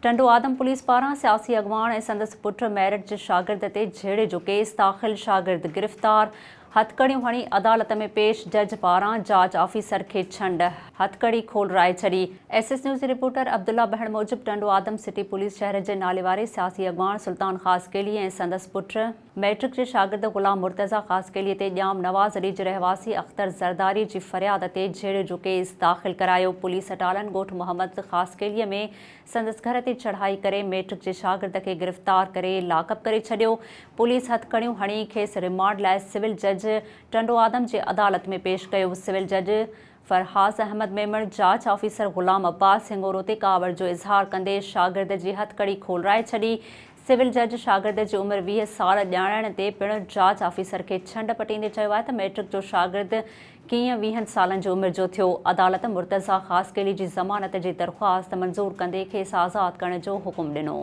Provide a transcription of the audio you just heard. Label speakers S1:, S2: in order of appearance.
S1: टंडो आदम police पारां सियासी अगवान ऐं संदसि पुट मैरिट जे शागिर्द ते झेड़े जो केस दाख़िल, शागिर्द गिरफ़्तार। हथकड़ियूं हणी अदालत में पेश, जज पारां जांच ऑफिसर खे छंड, हथकड़ी खोलराए छॾी। SS न्यूज़ जी रिपोर्टर अब्दुल्ला बहण मूजिब टंडो आदम सिटी पुलिस शहर जे नाले वारे सियासी अगवान सुल्तान ख़ासकेली ऐं संदसि पुट मैट्रिक जे शागिर्द ग़ुलाम मुर्तज़ा ख़ासकेली ते ॼाम नवाज़ अली जे रहवासी अख्तर ज़रदारी जी फ़रियाद ते झेड़े जो केस दाख़िल करायो। पुलिस अटालन ॻोठ मोहम्मद ख़ासकेलीअ में संदसि घर ते चढ़ाई करे मैट्रिक जे शागिर्द खे गिरफ़्तार करे लाकअप करे छॾियो। पुलिस हथकड़ियूं हणी खेसि रिमांड लाइ सिविल जज टंडो आदम जे अदालत में पेश कयो। सिविल जज फरहाज़ अहमद मेमण, जांच ऑफिसर ग़ुलाम अब्बास हिंगोरो ते कावड़ जो इज़हार कंदे शागिर्द जी हथकड़ी खोलराए छॾी। सिविल जज शागिर्द जी उमिरि 20 साल ॼाणण ते पिणु जांच ऑफिसर खे छंड पटींदे चयो आहे त मैट्रिक जो शागिर्द कीअं 20 सालनि जी उमिरि जो थियो। अदालत मुर्तज़ा ख़ासकेली जी ज़मानत जी दरख़्वास्त मंज़ूर कंदे खेसि आज़ादु करण जो हुकुम ॾिनो।